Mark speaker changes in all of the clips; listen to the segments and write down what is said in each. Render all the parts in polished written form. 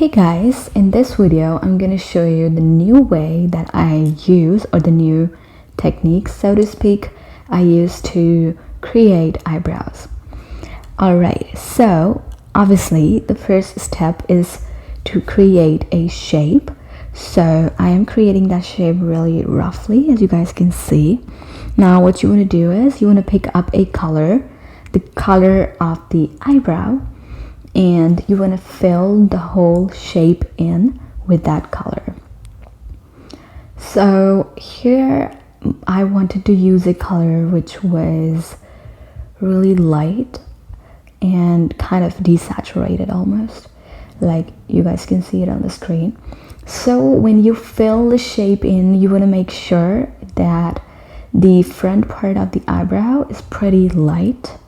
Speaker 1: Hey guys, in this video I'm gonna show you the new way that I use, or the new techniques, so to speak, I use to create eyebrows. Alright, so obviously the first step is to create a shape. So I am creating that shape really roughly, as you guys can see. Now what you want to do is you want to pick up a color, the color of the eyebrow, and you want to fill the whole shape in with that color. So here I wanted to use a color which was really light and kind of desaturated, almost like you guys can see it on the screen. So when you fill the shape in, you want to make sure that the front part of the eyebrow is pretty light.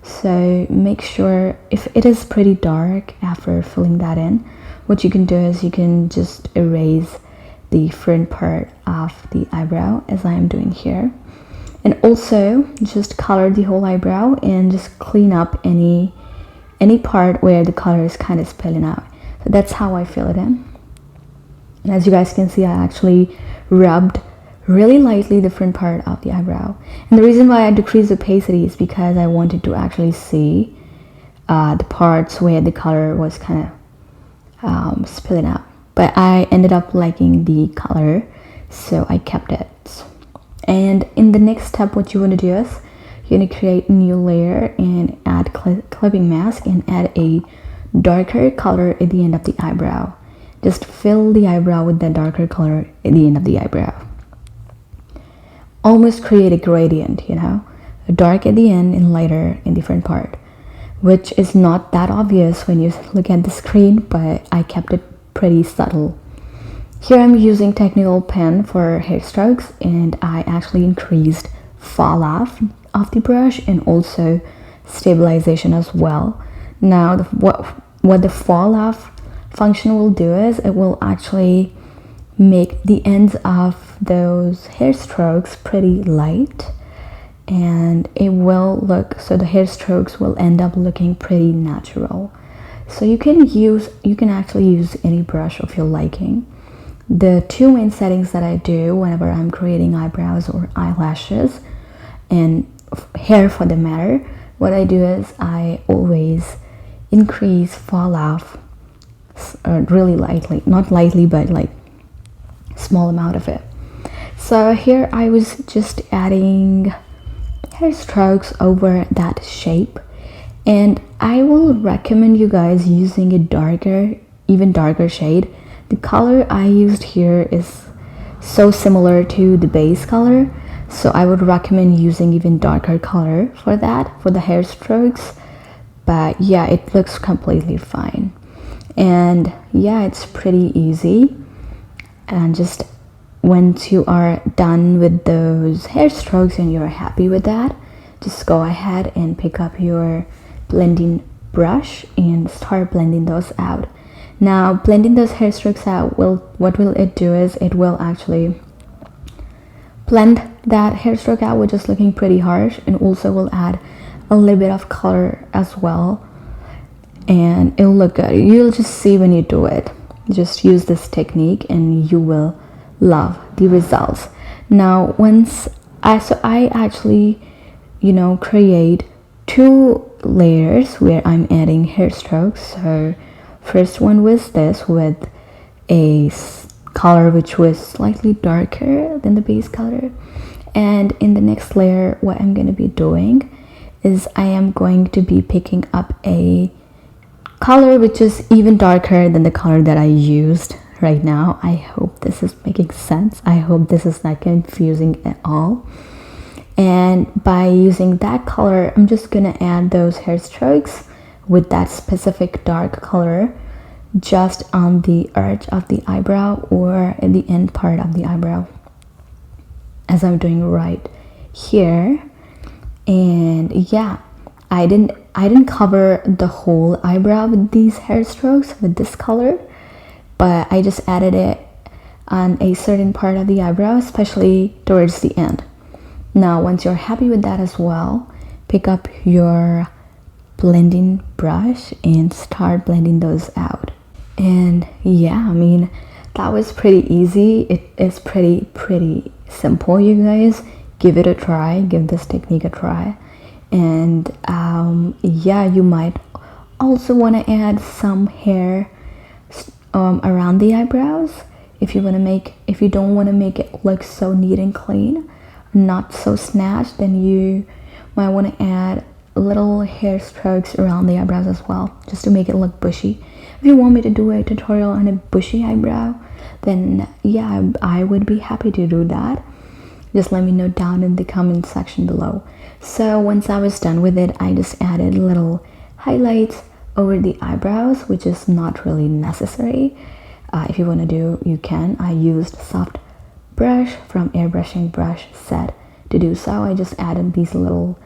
Speaker 1: So make sure, if it is pretty dark after filling that in, what you can do is you can just erase the front part of the eyebrow, as I am doing here, and also just color the whole eyebrow and just clean up any part where the color is kind of spilling out. So that's how I fill it in. And as you guys can see, I actually rubbed really lightly the front part of the eyebrow. And the reason why I decreased opacity is because I wanted to actually see the parts where the color was kind of spilling out. But I ended up liking the color, so I kept it. And in the next step, what you want to do is you're going to create a new layer and add clipping mask and add a darker color at the end of the eyebrow. Just fill the eyebrow with the darker color at the end of the eyebrow. Almost create a gradient, you know, dark at the end and lighter in the front part, which is not that obvious when you look at the screen, but I kept it pretty subtle. Here I'm using technical pen for hair strokes, and I actually increased fall off of the brush and also stabilization as well. Now what the fall off function will do is it will actually make the ends of those hair strokes pretty light, and it will look, so the hair strokes will end up looking pretty natural. So you can actually use any brush of your liking. The two main settings that I do whenever I'm creating eyebrows or eyelashes and hair for the matter, what I do is I always increase fall off really lightly, not lightly, but like small amount of it. So here I was just adding hair strokes over that shape, and I will recommend you guys using a even darker shade. The color I used here is so similar to the base color, so I would recommend using even darker color for that, for the hair strokes. But yeah, it looks completely fine. And yeah, it's pretty easy. And just once you are done with those hair strokes and you're happy with that, just go ahead and pick up your blending brush and start blending those out. Now blending those hair strokes out, what will it do is it will actually blend that hair stroke out, which is looking pretty harsh, and also will add a little bit of color as well, and it'll look good. You'll just see when you do it. Just use this technique and you will love the results. Now I actually, you know, create two layers where I'm adding hair strokes. So first one was this with a color which was slightly darker than the base color, and in the next layer what I'm going to be doing is I am going to be picking up a color which is even darker than the color that I used right now. I hope this is making sense. I hope this is not confusing at all. And by using that color, I'm just gonna add those hair strokes with that specific dark color just on the edge of the eyebrow or at the end part of the eyebrow, as I'm doing right here. And yeah, I didn't cover the whole eyebrow with these hair strokes with this color, but I just added it on a certain part of the eyebrow, especially towards the end. Now once you're happy with that as well, pick up your blending brush and start blending those out. And yeah, I mean, that was pretty easy. It is pretty simple, you guys. Give it a try, give this technique a try. And yeah, you might also want to add some hair around the eyebrows if you want to make, if you don't want to make it look so neat and clean, not so snatched, then you might want to add little hair strokes around the eyebrows as well, just to make it look bushy. If you want me to do a tutorial on a bushy eyebrow, then yeah, I would be happy to do that. Just let me know down in the comment section below. So once I was done with it, I just added little highlights over the eyebrows, which is not really necessary. If you want to do, you can. I used soft brush from airbrushing brush set to do so. I just added these little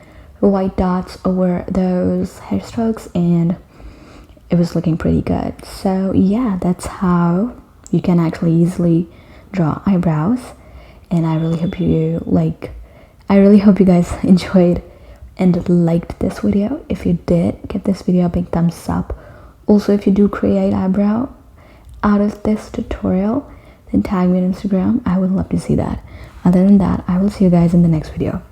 Speaker 1: white dots over those hair strokes, and it was looking pretty good. So yeah, that's how you can actually easily draw eyebrows. And I really hope you guys enjoyed and liked this video. If you did, give this video a big thumbs up. Also, if you do create eyebrow out of this tutorial, then tag me on Instagram. I would love to see that. Other than that, I will see you guys in the next video.